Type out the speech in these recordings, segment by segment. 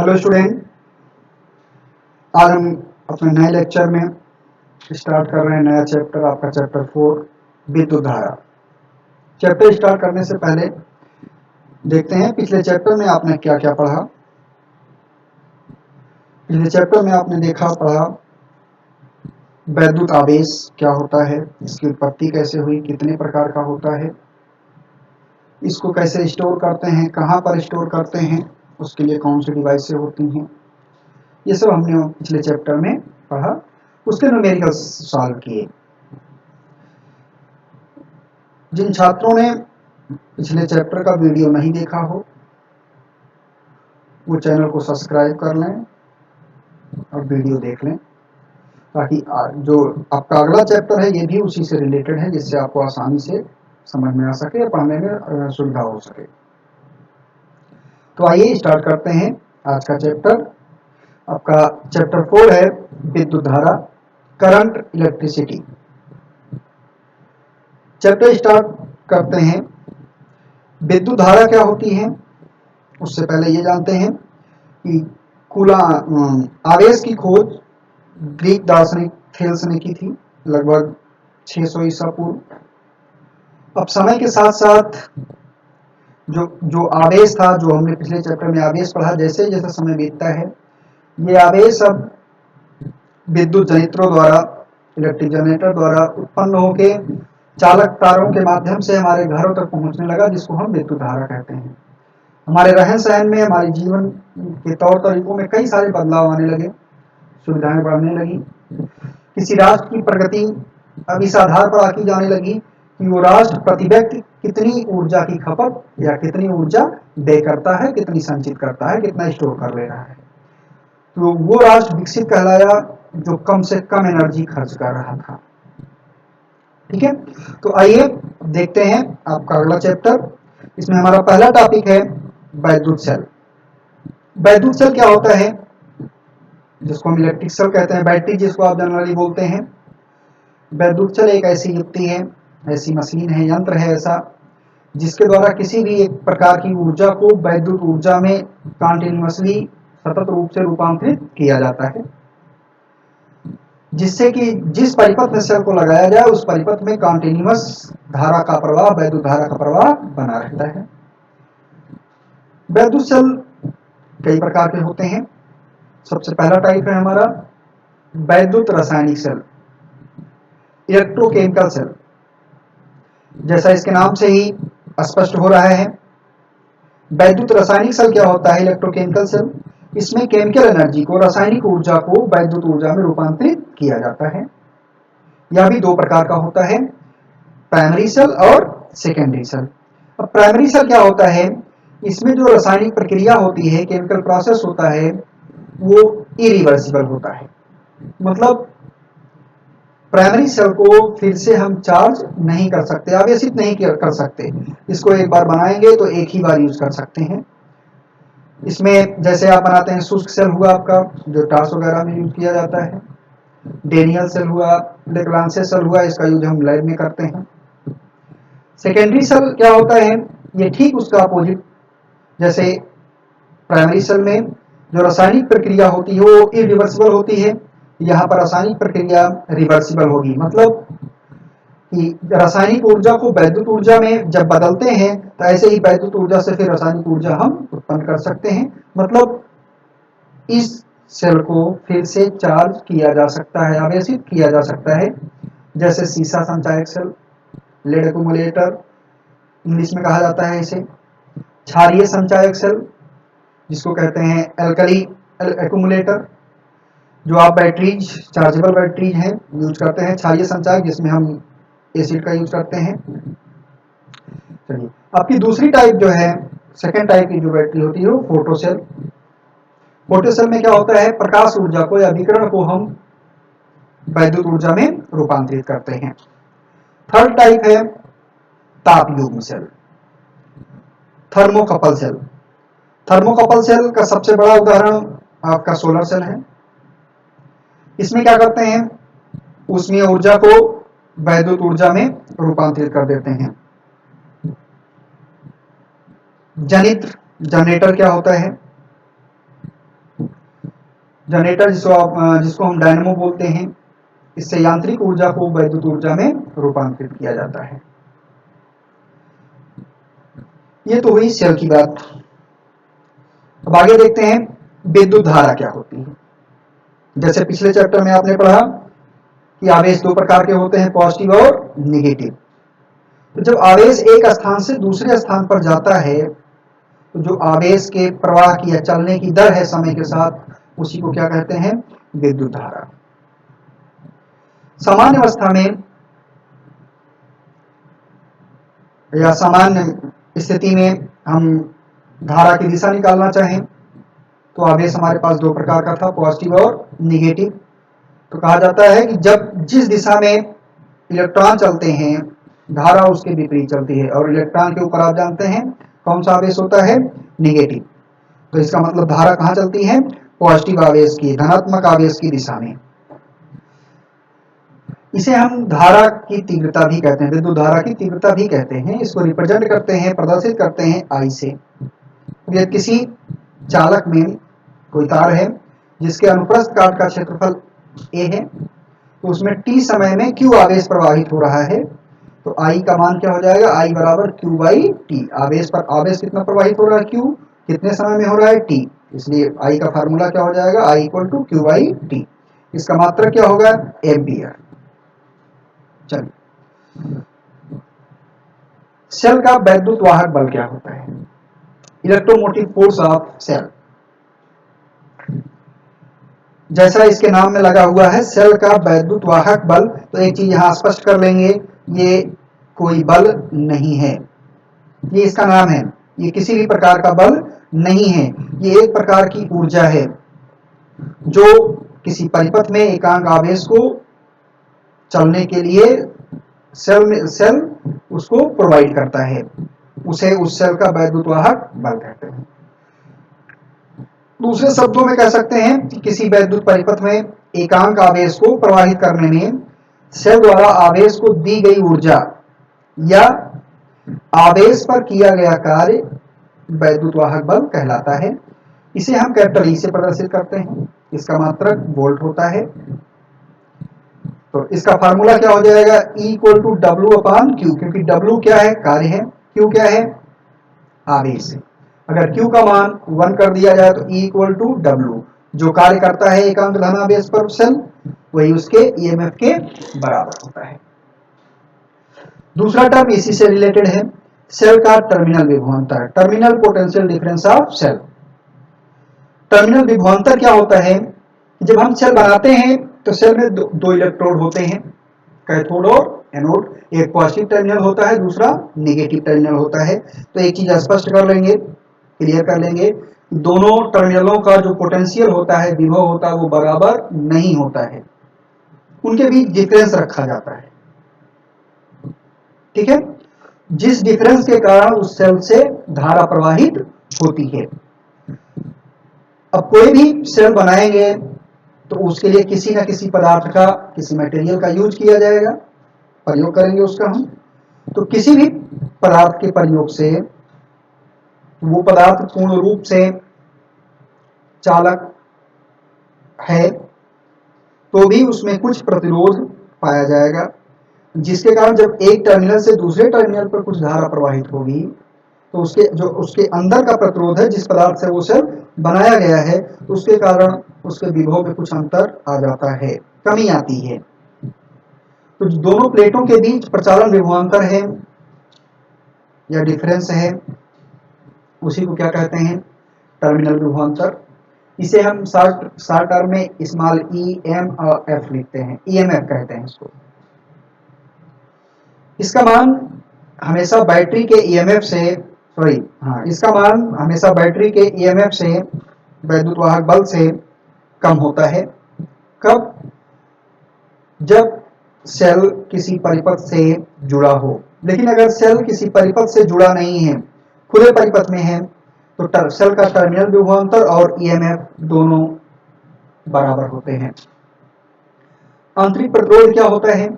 Hello student, आज हम अपने नए लेक्चर में स्टार्ट कर रहे हैं नया चैप्टर, आपका चैप्टर 4 विद्युत धारा। चैप्टर स्टार्ट करने से पहले देखते हैं पिछले चैप्टर में आपने क्या क्या पढ़ा। पिछले चैप्टर में आपने देखा पढ़ा वैद्युत आवेश क्या होता है, इसकी उत्पत्ति कैसे हुई, कितने प्रकार का होता है, इसको कैसे स्टोर करते हैं, कहाँ पर स्टोर करते हैं, उसके लिए कौन सी डिवाइसें होती हैं, ये सब हमने पिछले चैप्टर में पढ़ा। उसके न्यूमेरिकल सॉल्व किए। जिन छात्रों ने पिछले चैप्टर का वीडियो नहीं देखा हो वो चैनल को सब्सक्राइब कर लें और वीडियो देख लें, ताकि जो आपका अगला चैप्टर है ये भी उसी से रिलेटेड है, जिससे आपको आसानी से समझ में आ सके या पढ़ने में सुविधा हो सके। तो आइए स्टार्ट करते हैं आज का चैप्टर। आपका चैप्टर 4 है विद्युत धारा, करंट इलेक्ट्रिसिटी। चैप्टर स्टार्ट करते हैं। विद्युत धारा क्या होती है उससे पहले ये जानते हैं कि आवेश की खोज ग्रीक दार्शनिक थेल्स ने की थी लगभग 600 ईसा पूर्व। अब समय के साथ साथ जो आवेश था, जो हमने पिछले चैप्टर में आवेश पढ़ा, जैसे जैसे समय बीतता है ये आवेश अब विद्युत जनरेटरों द्वारा, इलेक्ट्रिक जनरेटर द्वारा उत्पन्न होके चालक तारों के माध्यम से हमारे घरों तक पहुंचने लगा, जिसको हम विद्युत धारा कहते हैं। हमारे रहन सहन में, हमारे जीवन के तौर तरीकों में कई सारे बदलाव आने लगे, सुविधाएं बढ़ने लगी। किसी राष्ट्र की प्रगति अब इस आधार पर आकी जाने लगी कि वो राष्ट्र प्रति व्यक्ति कितनी ऊर्जा की खपत या कितनी ऊर्जा व्यय करता है, कितनी संचित करता है, कितना स्टोर कर ले रहा है। तो वो राष्ट्र विकसित कहलाया जो कम से कम एनर्जी खर्च कर रहा था। ठीक है, तो आइए देखते हैं आपका अगला चैप्टर। इसमें हमारा पहला टॉपिक है वैद्युत सेल। वैद्युत सेल क्या होता है, जिसको हम इलेक्ट्रिक सेल कहते हैं, बैटरी जिसको आप जनरली बोलते हैं। वैद्युत सेल एक ऐसी युक्ति है, ऐसी मशीन है, यंत्र है ऐसा, जिसके द्वारा किसी भी एक प्रकार की ऊर्जा को वैद्युत ऊर्जा में कंटिन्यूअसली सतत रूप से रूपांतरित किया जाता है, जिससे कि जिस परिपथ में सेल को लगाया जाए उस परिपथ में कंटिन्यूअस धारा का प्रवाह, वैद्युत धारा का प्रवाह बना रहता है। वैद्युत सेल कई प्रकार के होते हैं। सबसे पहला टाइप है हमारा वैद्युत रासायनिक सेल, इलेक्ट्रोकेमिकल सेल। जैसा इसके नाम से ही स्पष्ट हो रहा है, वैद्युत रासायनिक सेल क्या होता है, इलेक्ट्रोकेमिकल सेल, इसमें केमिकल एनर्जी को, रासायनिक ऊर्जा को वैद्युत ऊर्जा में रूपांतरित किया जाता है। यह भी दो प्रकार का होता है, प्राइमरी सेल और सेकेंडरी सेल। अब प्राइमरी सेल क्या होता है, इसमें जो रासायनिक प्रक्रिया होती है, केमिकल प्रोसेस होता है, वो इरिवर्सिबल होता है। मतलब प्राइमरी सेल को फिर से हम चार्ज नहीं कर सकते, आवेशित नहीं कर सकते। इसको एक बार बनाएंगे तो एक ही बार यूज कर सकते हैं। इसमें जैसे आप बनाते हैं, शुष्क सेल हुआ आपका, जो टार्स वगैरह में यूज किया जाता है, डेनियल सेल हुआ, लेग्रांजे सेल हुआ, इसका यूज हम लैब में करते हैं। सेकेंडरी सेल क्या होता है, ये ठीक उसका अपोजिट। जैसे प्राइमरी सेल में जो रासायनिक प्रक्रिया होती है वो इरिवर्सिबल होती है, यहाँ पर रासायनिक प्रक्रिया रिवर्सिबल होगी। मतलब कि रासायनिक ऊर्जा को वैद्युत ऊर्जा में जब बदलते हैं तो ऐसे ही वैद्युत ऊर्जा से फिर रासायनिक ऊर्जा हम उत्पन्न कर सकते हैं। मतलब इस सेल को फिर से चार्ज किया जा सकता है, आवेशित किया जा सकता है। जैसे सीसा संचायक सेल, लेड एक्यूमुलेटर इंग्लिश में कहा जाता है इसे, क्षारीय संचायक सेल जिसको कहते हैं एल्कली एक्यूमुलेटर, जो आप बैटरीज, चार्जेबल बैटरीज हैं यूज करते हैं, क्षारीय संचायक जिसमें हम एसिड का यूज करते हैं। चलिए, आपकी दूसरी टाइप जो है, सेकेंड टाइप की जो बैटरी होती है वो फोटोसेल। फोटोसेल में क्या होता है, प्रकाश ऊर्जा को या विकिरण को हम वैद्युत ऊर्जा में रूपांतरित करते हैं। थर्ड टाइप है ताप युग्म cell, thermocouple cell. Thermocouple cell का सबसे बड़ा उदाहरण आपका सोलर सेल है। इसमें क्या करते हैं, ऊष्मीय ऊर्जा को वैद्युत ऊर्जा में रूपांतरित कर देते हैं। जनित्र जनरेटर क्या होता है, जनरेटर जिसको हम डायनेमो बोलते हैं, इससे यांत्रिक ऊर्जा को वैद्युत ऊर्जा में रूपांतरित किया जाता है। ये तो हुई सेल की बात। अब आगे देखते हैं विद्युत धारा क्या होती है। जैसे पिछले चैप्टर में आपने पढ़ा कि आवेश दो प्रकार के होते हैं, पॉजिटिव और नेगेटिव। तो जब आवेश एक स्थान से दूसरे स्थान पर जाता है तो जो आवेश के प्रवाह की या चलने की दर है समय के साथ, उसी को क्या कहते हैं, विद्युत धारा। सामान्य अवस्था में या सामान्य स्थिति में हम धारा की दिशा निकालना चाहें तो आवेश हमारे पास दो प्रकार का था, पॉजिटिव और नेगेटिव। तो कहा जाता है कि जब जिस दिशा में इलेक्ट्रॉन चलते हैं, धारा उसके विपरीत चलती है, और इलेक्ट्रॉन के ऊपर आप जानते हैं कौन सा आवेश होता है, नेगेटिव। तो इसका मतलब धारा कहाँ चलती है, पॉजिटिव आवेश की, धनात्मक आवेश की दिशा में। इसे हम धारा की तीव्रता भी कहते हैं, विद्युत धारा की तीव्रता भी कहते हैं। इसको रिप्रेजेंट करते हैं, प्रदर्शित करते हैं आई से। यदि किसी चालक में कोई तार है जिसके अनुप्रस्थ काट का क्षेत्रफल a है, तो उसमें t समय में q आवेश प्रवाहित हो रहा है, तो I का मान क्या हो जाएगा, I बराबर q बाई टी। आवेश पर आवेश कितना प्रवाहित हो रहा है, q, कितने समय में हो रहा है, t, इसलिए I का फार्मूला क्या हो जाएगा, I equal to q by T. इसका मात्रक क्या होगा, एम्पियर। चलिए, सेल का वैद्युत वाहक बल क्या होता है, इलेक्ट्रोमोटिव फोर्स ऑफ सेल। जैसा इसके नाम में लगा हुआ है सेल का वैद्युत वाहक बल, तो एक चीज यहां स्पष्ट कर लेंगे, ये कोई बल नहीं है, ये इसका नाम है, ये किसी भी प्रकार का बल नहीं है। ये एक प्रकार की ऊर्जा है जो किसी परिपथ में एकांक आवेश को चलने के लिए सेल उसको प्रोवाइड करता है, उसे उस सेल का वैद्युत वाहक बल कहते हैं। दूसरे शब्दों में कह सकते हैं कि किसी वैद्युत परिपथ में एकांक आवेश को प्रवाहित करने में सेल द्वारा आवेश को दी गई ऊर्जा या आवेश पर किया गया कार्य वैद्युत वाहक बल कहलाता है। इसे हम कैपिटल ई से प्रदर्शित करते हैं, इसका मात्रक वोल्ट होता है। तो इसका फार्मूला क्या हो जाएगा, E equal to W upon Q, क्योंकि W क्या है, कार्य है, Q क्या है, आवेश है। अगर Q का मान 1 कर दिया जाए तो E इक्वल टू डब्ल्यू, जो कार्य करता है एकांक धनावेश पर सेल, वही उसके EMF के बराबर होता है। दूसरा टर्म इसी से रिलेटेड है, सेल का टर्मिनल विभवांतर, terminal potential difference of cell. Terminal विभवांतर क्या होता है, जब हम सेल बनाते हैं तो सेल में दो इलेक्ट्रोड होते हैं, कैथोड और एनोड। एक पॉजिटिव टर्मिनल होता है, दूसरा नेगेटिव टर्मिनल होता है। तो एक चीज स्पष्ट कर लेंगे, क्लियर कर लेंगे, दोनों टर्मिनलों का जो पोटेंशियल होता है, विभव होता है, वो बराबर नहीं होता है, उनके बीच डिफरेंस रखा जाता है। ठीक है, जिस डिफरेंस के कारण उस सेल से धारा प्रवाहित होती है। अब कोई भी सेल बनाएंगे तो उसके लिए किसी न किसी पदार्थ का, किसी मटेरियल का यूज किया जाएगा, प्रयोग करेंगे उसका हम। तो किसी भी पदार्थ के प्रयोग से वो पदार्थ पूर्ण रूप से चालक है तो भी उसमें कुछ प्रतिरोध पाया जाएगा, जिसके कारण जब एक टर्मिनल से दूसरे टर्मिनल पर कुछ धारा प्रवाहित होगी तो उसके अंदर का प्रतिरोध है, जिस पदार्थ से वो सेल बनाया गया है, तो उसके कारण उसके विभव में कुछ अंतर आ जाता है, कमी आती है। तो दोनों प्लेटों के बीच प्रचालन विभवांतर है या डिफरेंस है, उसी को क्या कहते हैं, टर्मिनल विभवांतर। इसे हम शॉर्ट टर्म में स्मॉल EMF लिखते हैं, EMF कहते हैं इसको। इसका मान हमेशा बैटरी के EMF से, इसका मान हमेशा बैटरी के EMF से, वैद्युत वाहक बल से कम होता है। कब, जब सेल किसी परिपथ से जुड़ा हो। लेकिन अगर सेल किसी परिपथ से जुड़ा नहीं है, खुले परिपथ में है, तो सेल का टर्मिनल विभवांतर और EMF दोनों बराबर होते हैं। आंतरिक प्रतिरोध क्या होता है,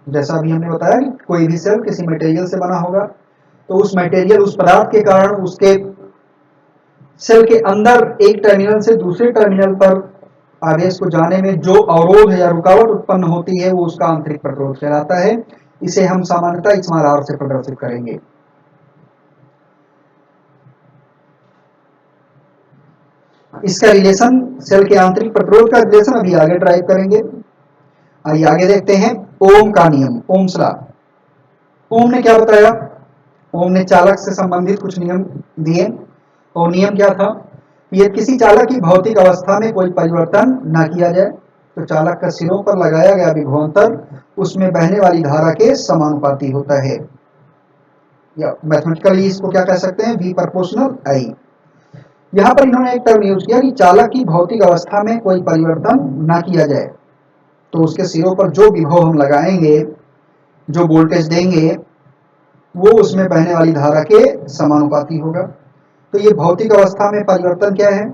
जैसा भी हमने बताया कि कोई भी सेल किसी मटेरियल से बना होगा, तो उस मटेरियल, उस पदार्थ के कारण उसके सेल के अंदर एक टर्मिनल से दूसरे टर्मिनल पर आवेश को जाने में जो अवरोध या रुकावट उत्पन्न होती है वो उसका आंतरिक प्रतिरोध कहलाता है। इसे हम सामान्यतः स्मॉल r से प्रदर्शित करेंगे। इसका रिलेशन सेल के आंतरिक प्रतिरोध का रिलेशन अभी आगे ड्राइव करेंगे। आइए आगे देखते हैं ओम का नियम, ओम्स लॉ। ओम ने क्या बताया? ओम ने चालक से संबंधित कुछ नियम दिए और नियम क्या था? यदि किसी चालक की भौतिक अवस्था में कोई परिवर्तन न किया जाए तो चालक का सिरों पर लगाया गया विभवांतर उसमें बहने वाली धारा के समानुपाती होता है, या मैथमेटिकली इसको क्या कह सकते हैं? V proportional I। यहाँ पर इन्होंने एक टर्म यूज किया कि चालक की भौतिक अवस्था में कोई परिवर्तन न किया जाए तो उसके सिरों पर जो विभव हम लगाएंगे, जो वोल्टेज देंगे, वो उसमें बहने वाली धारा के समानुपाती होगा। तो ये भौतिक अवस्था में परिवर्तन क्या है?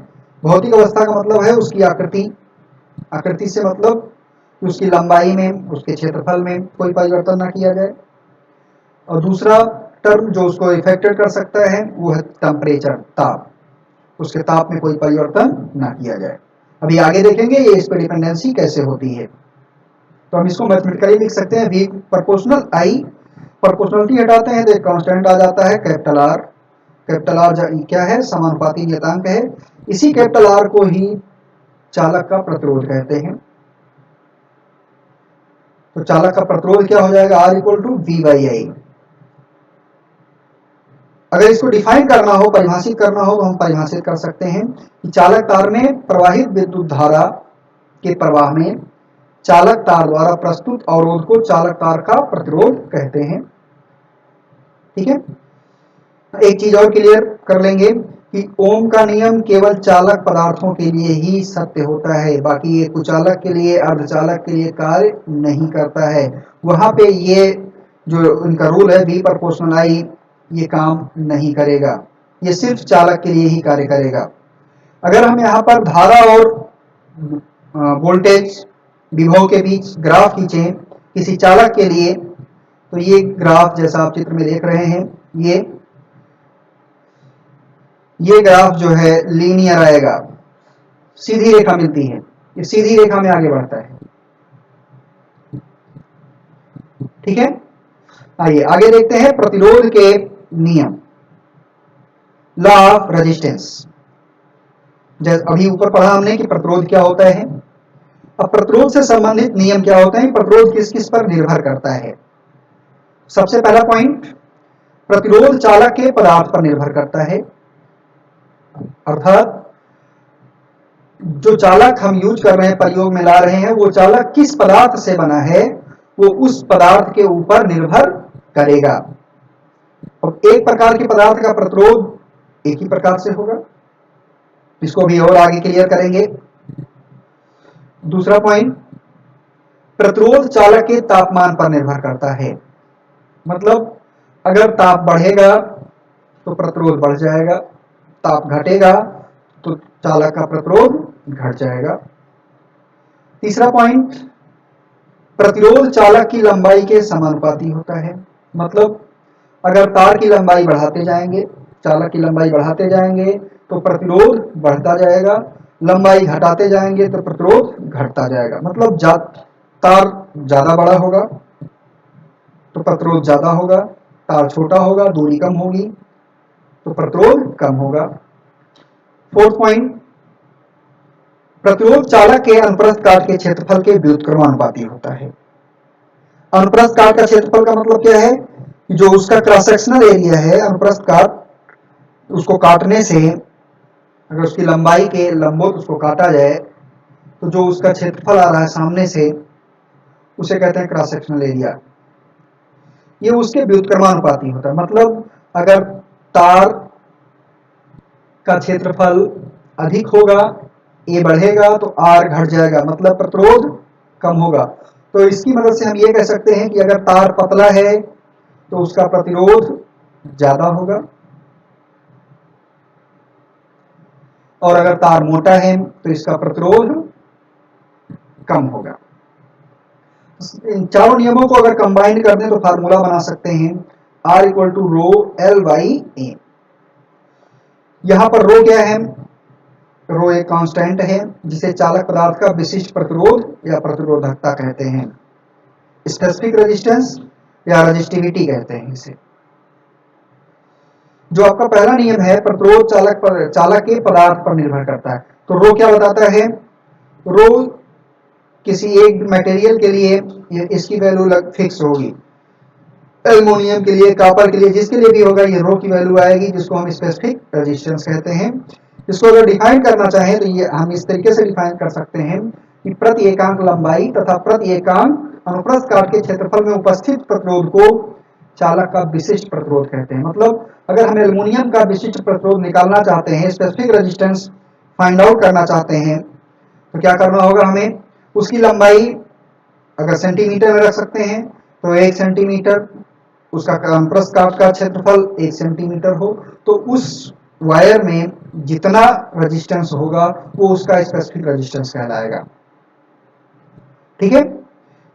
भौतिक अवस्था का मतलब है उसकी आकृति, आकृति से मतलब उसकी लंबाई में, उसके क्षेत्रफल में कोई परिवर्तन ना किया जाए। और दूसरा टर्म जो उसको इफेक्टेड कर सकता है वो है टेम्परेचर, ताप, उसके ताप में कोई परिवर्तन ना किया जाए। अभी आगे देखेंगे ये इस पर डिपेंडेंसी कैसे होती है। तो हम इसको मैथमेटिकली लिख सकते हैं V प्रोपोर्शनल I। प्रोपोर्शनलिटी हटाते हैं तो एक कांस्टेंट आ जाता है कैपिटल R। कैपिटल R क्या है? समानुपाती नियतांक है। इसी कैपिटल R को ही चालक का प्रतिरोध कहते हैं। तो चालक का प्रतिरोध क्या हो जाएगा? R equal to V/I। अगर इसको डिफाइन करना हो, परिभाषित करना हो, तो हम परिभाषित कर सकते हैं कि चालक तार में प्रवाहित विद्युत धारा के प्रवाह में चालक तार द्वारा प्रस्तुत अवरोध को चालक तार का प्रतिरोध कहते हैं। ठीक है, एक चीज और क्लियर कर लेंगे कि ओम का नियम केवल चालक पदार्थों के लिए ही सत्य होता है, बाकी ये कुचालक के लिए, अर्धचालक के लिए कार्य नहीं करता है। वहां पे ये जो उनका रूल है V प्रोपोर्शनल I, ये काम नहीं करेगा, ये सिर्फ चालक के लिए ही कार्य करेगा। अगर हम यहाँ पर धारा और वोल्टेज विभव के बीच ग्राफ खींचे किसी चालक के लिए, तो ये ग्राफ जैसा आप चित्र में देख रहे हैं, ये ग्राफ जो है लीनियर आएगा, सीधी रेखा मिलती है, ये सीधी रेखा में आगे बढ़ता है। ठीक है, आइए आगे देखते हैं प्रतिरोध के नियम, लॉ ऑफ रेजिस्टेंस। जैसे अभी ऊपर पढ़ा हमने कि प्रतिरोध क्या होता है। अब प्रतिरोध से संबंधित नियम क्या होते हैं? प्रतिरोध किस किस पर निर्भर करता है? सबसे पहला पॉइंट, प्रतिरोध चालक के पदार्थ पर निर्भर करता है। अर्थात जो चालक हम यूज कर रहे हैं, प्रयोग में ला रहे हैं, वो चालक किस पदार्थ से बना है वो उस पदार्थ के ऊपर निर्भर करेगा। और एक प्रकार के पदार्थ का प्रतिरोध एक ही प्रकार से होगा, इसको भी और आगे क्लियर करेंगे। दूसरा पॉइंट, प्रतिरोध चालक के तापमान पर निर्भर करता है। मतलब अगर ताप बढ़ेगा तो प्रतिरोध बढ़ जाएगा, ताप घटेगा तो चालक का प्रतिरोध घट जाएगा। तीसरा पॉइंट, प्रतिरोध चालक की लंबाई के समानुपाती होता है। मतलब अगर तार की लंबाई बढ़ाते जाएंगे, चालक की लंबाई बढ़ाते जाएंगे तो प्रतिरोध बढ़ता जाएगा, लंबाई घटाते जाएंगे तो प्रतिरोध घटता जाएगा। मतलब तार ज्यादा बड़ा होगा तो प्रतिरोध ज्यादा होगा, तार छोटा होगा, दूरी कम होगी तो प्रतिरोध कम होगा। फोर्थ पॉइंट, प्रतिरोध चालक के अनुप्रस्थ काट के क्षेत्रफल के व्युत्क्रमानुपाती होता है। अनुप्रस्थ काट का क्षेत्रफल का मतलब क्या है? जो उसका क्रॉस सेक्शनल एरिया है, अनुप्रस्थ काट, उसको काटने से अगर उसकी लंबाई के लंबवत उसको काटा जाए तो जो उसका क्षेत्रफल आ रहा है सामने से, उसे कहते हैं क्रॉस सेक्शनल एरिया। ये उसके व्युत्क्रमानुपाती होता है। मतलब अगर तार का क्षेत्रफल अधिक होगा, ए बढ़ेगा तो आर घट जाएगा, मतलब प्रतिरोध कम होगा। तो इसकी मदद से हम ये कह सकते हैं कि अगर तार पतला है तो उसका प्रतिरोध ज्यादा होगा, और अगर तार मोटा है तो इसका प्रतिरोध कम होगा। इन चारों नियमों को अगर कंबाइन कर दें तो फार्मूला बना सकते हैं R equal to rho L by A. यहां पर रो क्या है? रो एक कांस्टेंट है जिसे चालक पदार्थ का विशिष्ट प्रतिरोध या प्रतिरोधकता कहते हैं। स्पेसिफिक रेजिस्टेंस या रेजिस्टिविटी कहते हैं इसे। जो आपका पहला नियम है, प्रतिरोध चालक के पदार्थ पर निर्भर करता है। तो रो क्या बताता है? रो किसी एक मटेरियल के लिए इसकी वैल्यू फिक्स होगी। एल्युमिनियम के लिए, कॉपर के लिए, जिसके लिए भी होगा ये रो की वैल्यू आएगी, जिसको हम स्पेसिफिक रेजिस्टेंस कहते हैं। इसको अगर डिफाइन करना चाहें तो ये हम इस तरीके से डिफाइन कर सकते हैं कि प्रति एकांक लंबाई तथा प्रति एकांक अनुप्रस्थ काट के क्षेत्रफल में उपस्थित प्रतिरोध को चालक का विशिष्ट प्रतिरोध कहते हैं। मतलब अगर हम एल्युमिनियम का विशिष्ट प्रतिरोध निकालना चाहते हैं, स्पेसिफिक रेजिस्टेंस फाइंड आउट करना चाहते हैं, तो क्या करना होगा हमें? उसकी लंबाई अगर सेंटीमीटर में रख सकते हैं तो 1 सेंटीमीटर, उसका अनुप्रस्थ काट का क्षेत्रफल 1 सेंटीमीटर हो, तो उस वायर में जितना रेजिस्टेंस होगा वो उसका स्पेसिफिक रेजिस्टेंस कहलाएगा। ठीक है,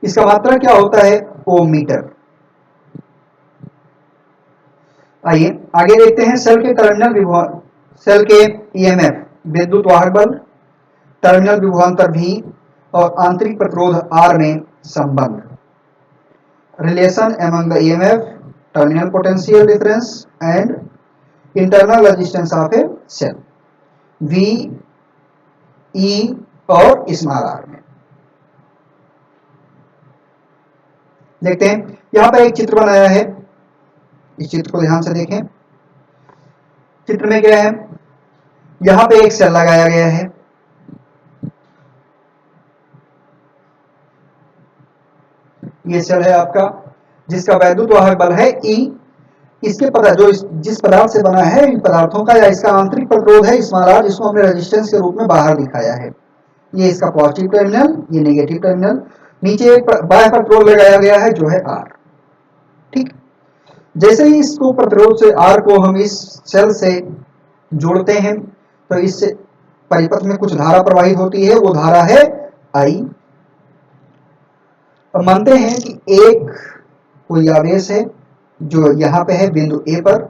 इसका मात्रा क्या होता है? ओम मीटर। आइए आगे देखते हैं सेल के टर्मिनल विभव, सेल के ईएमएफ, विद्युत वाहक बल, टर्मिनल विभवांतर V और आंतरिक प्रतिरोध R में संबंध। Relation among the EMF, terminal potential difference and internal resistance of a cell, V, E और स्मॉल r में। देखते हैं, यहां पर एक चित्र बनाया है, इस चित्र को ध्यान से देखें। चित्र में क्या है? यहां पे एक सेल लगाया गया है, ये सेल है आपका, जिसका वैद्युत वाहक बल है E। इसके जिस पदार्थ से बना है, इन पदार्थों का या इसका आंतरिक प्रतिरोध है स्मॉल r, जिसको हमने रेजिस्टेंस के रूप में बाहर दिखाया है। ये इसका पॉजिटिव टर्मिनल, ये नेगेटिव टर्मिनल। नीचे एक बाह्य प्रतिरोध लगाया गया है जो है R। ठीक, जैसे ही इसको प्रतिरोध से R को हम इस सेल से जोड़ते हैं तो इस परिपथ में कुछ धारा प्रवाहित होती है, वो धारा है I। अब मानते हैं कि एक कोई आवेश है जो यहाँ पे है बिंदु A पर,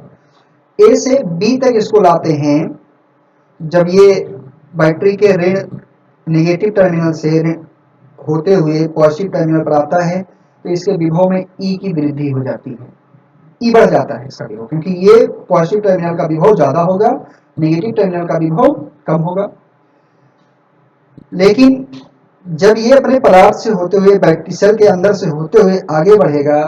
A से B तक इसको लाते हैं। जब ये बैटरी के ऋण नेगेटिव टर्मिनल से होते हुए पॉजिटिव टर्मिनल पर आता है तो इसके विभव में E की वृद्धि हो जाती है, E बढ़ जाता है इसका विभव, क्योंकि ये पॉजिटिव टर्मिनल का विभव ज्यादा होगा, नेगेटिव टर्मिनल का विभव कम होगा। लेकिन जब ये अपने पदार्थ से होते हुए बैटरी सेल के अंदर से होते हुए आगे बढ़ेगा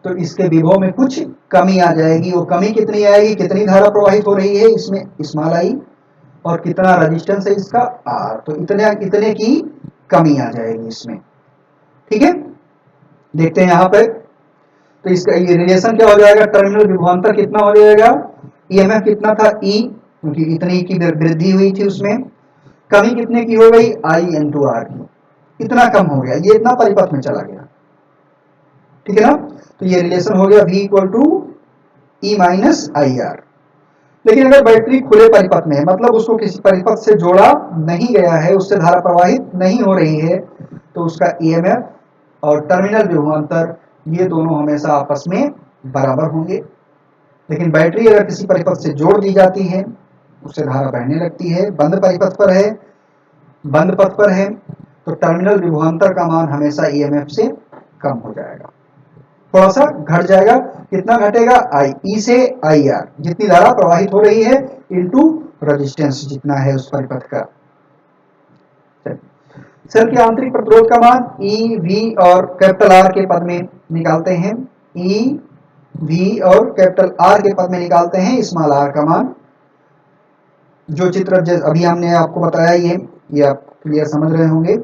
तो इसके विभव में कुछ कमी आ जाएगी। वो कमी कितनी आएगी? कितनी धारा प्रवाहित हो रही है इसमें? Small I। और कितना रेजिस्टेंस है इसका? R। तो इतने की कमी आ जाएगी इसमें। ठीक है, देखते हैं यहाँ पर। तो इसका ये रिलेशन क्या हो जाएगा? टर्मिनल विभवांतर कितना हो जाएगा? ईएमएफ कितना था? E, क्योंकि इतनी की वृद्धि हुई थी उसमें। कमी कितने की हो गई? I into R की। इतना कम हो गया, ये इतना परिपथ में चला गया। ठीक है ना? तो ये रिलेशन हो गया V equal to E minus IR। लेकिन अगर बैटरी खुले परिपथ में है, मतलब उसको किसी परिपथ से जोड़ा नहीं गया है, उससे धारा प्रवाहित नहीं हो रही है, तो उसका ईएमएफ और टर्मिनल विभवांतर ये दोनों हमेशा आपस में बराबर होंगे। लेकिन बैटरी अगर किसी परिपथ से जोड़ दी जाती है, उससे धारा बहने लगती है, बंद परिपथ पर है, बंद पथ पर है, तो टर्मिनल विभवांतर का मान हमेशा ईएमएफ से कम हो जाएगा, थोड़ा सा घट जाएगा। कितना घटेगा? E से IR, जितनी धारा प्रवाहित हो रही है इनटू रेजिस्टेंस जितना है उस परिपथ का। सेल के आंतरिक प्रतिरोध का मान E, V और कैपिटल R के पद में निकालते हैं। E, V और कैपिटल R के पद में निकालते हैं स्मॉल r का मान। जो चित्र अभी हमने आपको बताया ये आप क्लियर समझ रहे होंगे।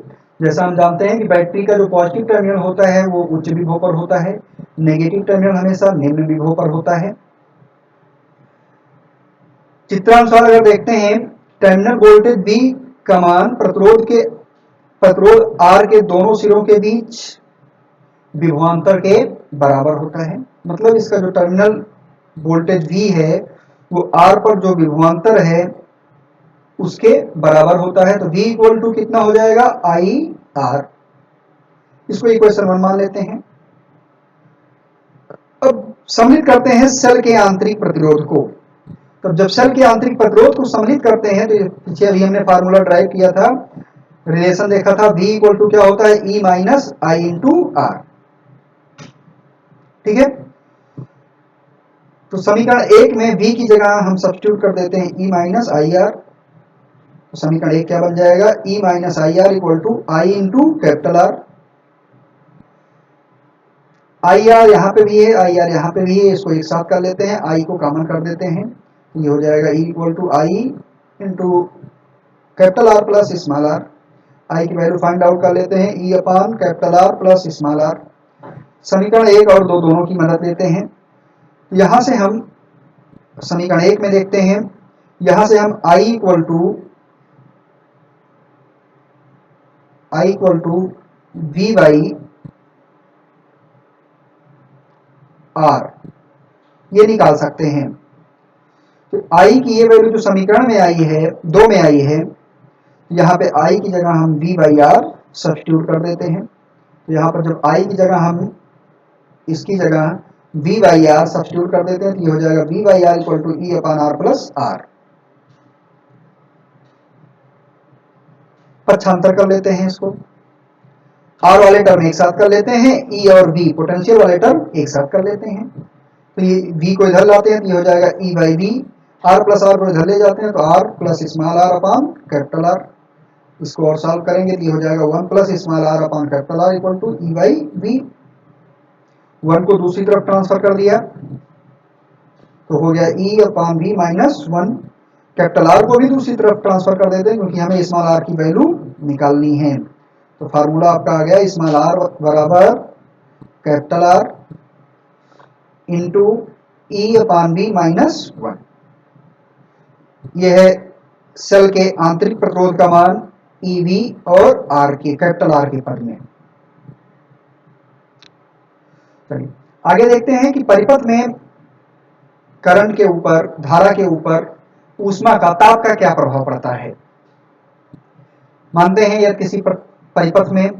जैसा हम जानते हैं कि बैटरी का जो पॉजिटिव टर्मिनल होता है वो उच्च विभव पर होता है, नेगेटिव टर्मिनल हमेशा निम्न विभव पर होता है। चित्रानुसार अगर देखते हैं, टर्मिनल वोल्टेज V का मान प्रतिरोध R के दोनों सिरों के बीच विभवांतर के बराबर होता है। मतलब इसका जो टर्मिनल वोल्टेज V है वो R पर जो विभवांतर है उसके बराबर होता है। तो V इक्वल टू कितना हो जाएगा? IR। इसको इक्वेशन 1 मान लेते हैं। अब सम्मिलित करते हैं सेल के आंतरिक प्रतिरोध को। तब जब सेल के आंतरिक प्रतिरोध को सम्मिलित करते हैं तो पीछे अभी हमने फार्मूला ड्राइव किया था, रिलेशन देखा था, V इक्वल टू क्या होता है, E minus I into R. ठीक है, तो समीकरण 1 में V की जगह हम सब्स्टिट्यूट कर देते हैं E माइनस आई आर। तो समीकरण 1 क्या बन जाएगा, E minus I R equal to I into capital R. I R यहाँ पे भी है, आई आर यहाँ पे भी है, इसको एक साथ कर लेते हैं, आई को कॉमन कर देते हैं, ये हो जाएगा E equal to I into capital R plus small R. I की वैल्यू फाइंड आउट कर लेते हैं, E upon capital R plus small R. समीकरण 1 और 2 दोनों की मदद लेते हैं। यहां से हम समीकरण 1 में देखते हैं, यहां से हम I equal to V by R ये निकाल सकते हैं। तो I की ये वैल्यू जो समीकरण में आई है, 2 में आई है, यहाँ पे I की जगह हम V बाई आर सब्स्टिट्यूट कर देते हैं। तो यहाँ पर जब I की जगह हम इसकी जगह V बाई आर सब्स्टिट्यूट कर देते हैं तो ये हो जाएगा V by R equal to E upon R plus R. पक्षांतर कर लेते हैं इसको, आर वाले टर्म एक साथ कर लेते हैं, E और V पोटेंशियल वाले टर्म एक साथ कर लेते हैं। तो ये V को इधर लाते हैं तो ये हो जाएगा E by V, R plus R को इधर ले जाते हैं तो R plus small R upon capital R. इसको और सॉल्व करेंगे तो ये हो जाएगा 1 plus small R upon capital R equal to E by V। 1 को दूसरी तरफ ट्रांसफर कर दिया तो हो गया E अपान V माइनस 1। कैपिटल आर को भी दूसरी तरफ ट्रांसफर कर देते हैं क्योंकि हमें स्मॉल आर की वैल्यू निकालनी है। तो फार्मूला आपका आ गया स्मॉल आर बराबर कैपिटल आर इंटू E अपान V माइनस 1। यह है सेल के आंतरिक प्रतिरोध का मान EV और R के कैपिटल आर के पद में। चलिए आगे देखते हैं कि परिपथ में करंट के ऊपर, धारा के ऊपर ऊष्मा का, ताप का क्या प्रभाव पड़ता है। मानते हैं यदि किसी परिपथ में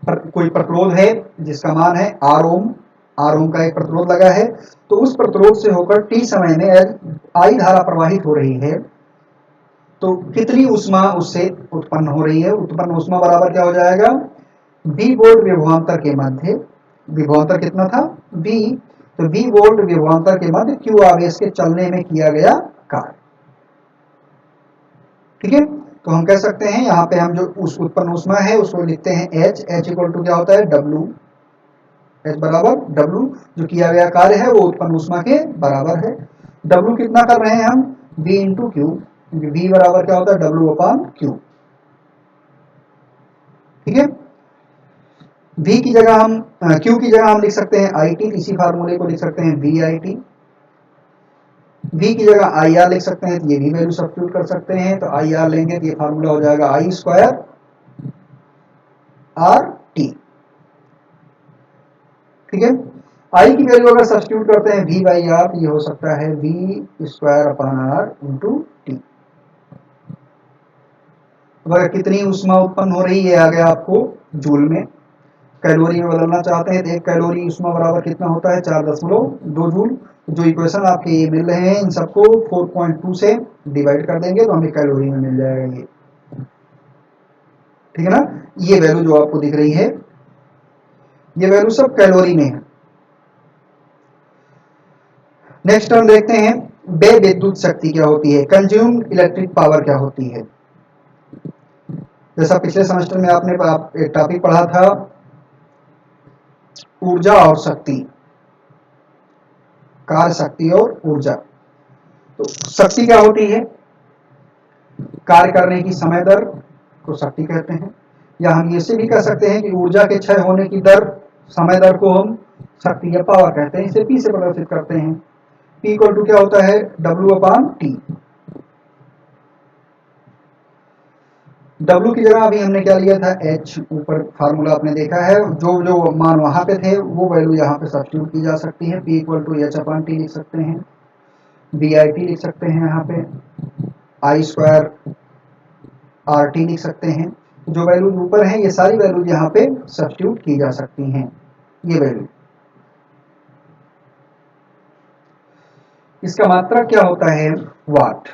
कोई प्रतिरोध है जिसका मान है R ओम, R ओम का एक प्रतिरोध लगा है, तो उस प्रतिरोध से होकर T समय में I धारा प्रवाहित हो रही है तो कितनी ऊष्मा उससे उत्पन्न हो रही है। उत्पन्न ऊष्मा बराबर क्या हो जाएगा, V वोल्ट विभवांतर के मध्य, विभवांतर कितना था V, तो V वोल्ट विभवांतर के मध्य Q आवेश के चलने में किया गया कार्य। ठीक है, तो हम कह सकते हैं यहाँ पे हम जो उस उत्पन्न ऊष्मा है उसको लिखते हैं H। H इक्वल टू क्या होता है W, H बराबर W, जो किया गया कार्य है वो उत्पन्न ऊष्मा के बराबर है। W कितना कर रहे हैं हम, V इंटू क्यू, क्योंकि V बराबर क्या होता है W अपान क्यू। ठीक है, V की जगह हम Q की जगह हम लिख सकते हैं IT, इसी फार्मूले को लिख सकते हैं VIT। V की जगह IR लिख सकते हैं तो ये भी वैल्यू सब्स्टिट्यूट कर सकते हैं, तो IR लेंगे तो ये फार्मूला हो जाएगा I स्क्वायर RT। ठीक है, I की वैल्यू अगर सब्स्टिट्यूट करते हैं V बाई आर, ये हो सकता है V square upon R into T. अगर कितनी ऊष्मा उत्पन्न हो रही है आ गया आपको जूल में, कैलोरी में बदलना चाहते हैं तो 1 कैलोरी ऊष्मा बराबर कितना होता है 4.2 जूल। जो इक्वेशन आपके ये मिल रहे हैं इन सबको 4.2 से डिवाइड कर देंगे तो हमें कैलोरी में मिल जाएगा ये। ठीक है ना, ये वैल्यू जो आपको दिख रही है ये वैल्यू सब कैलोरी में है। नेक्स्ट हम देखते हैं बे विद्युत शक्ति क्या होती है, कंज्यूम्ड इलेक्ट्रिक पावर क्या होती है। जैसा पिछले सेमेस्टर में आपने एक टॉपिक पढ़ा था ऊर्जा और शक्ति, कार्य शक्ति और ऊर्जा। तो शक्ति क्या होती है, कार्य करने की समय दर को शक्ति कहते हैं, या हम ये भी कह सकते हैं कि ऊर्जा के क्षय होने की दर, समय दर को हम शक्ति या पावर कहते हैं। इसे P से प्रदर्शित करते हैं। P इक्वल टू क्या होता है W अपान T। W की जगह अभी हमने क्या लिया था H, ऊपर फार्मूला आपने देखा है, जो जो मान वहां पे थे वो वैल्यू यहाँ पे सब्स्टिट्यूट की जा सकती है। P equal to H upon T लिख सकते हैं, VIT लिख सकते हैं, यहाँ पे I स्क्वायर RT लिख सकते हैं। जो वैल्यू ऊपर है ये सारी वैल्यू यहाँ पे सब्स्टिट्यूट की जा सकती हैं, ये वैल्यू। इसका मात्रक क्या होता है? वाट।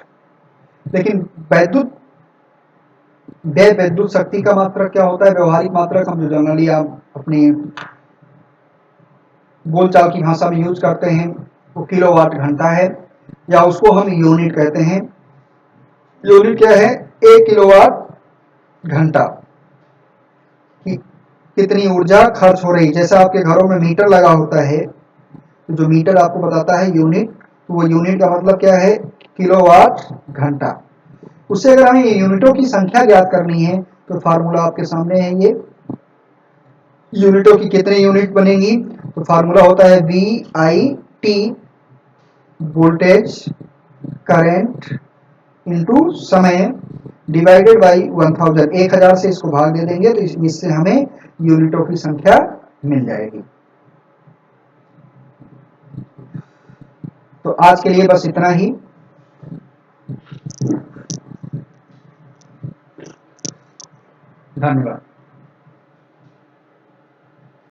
लेकिन व्यय विद्युत शक्ति का मात्रक क्या होता है? व्यवहारिक मात्रक हम जो जनरली आप अपनी बोलचाल की भाषा में यूज करते हैं वो किलोवाट घंटा है, या उसको हम यूनिट कहते हैं। यूनिट क्या है? 1 किलोवाट घंटा की कितनी ऊर्जा खर्च हो रही। जैसे आपके घरों में मीटर लगा होता है, तो जो मीटर आपको बताता है यूनिट, तो वो यूनिट का मतलब क्या है? किलोवाट घंटा। उससे अगर हमें यूनिटों की संख्या ज्ञात करनी है तो फार्मूला आपके सामने है। ये यूनिटों की कितने यूनिट बनेगी, तो फार्मूला होता है VIT, वोल्टेज करंट इनटू समय डिवाइडेड बाई 1000। 1000 से इसको भाग दे देंगे तो इससे हमें यूनिटों की संख्या मिल जाएगी। तो आज के लिए बस इतना ही। धन्यवाद।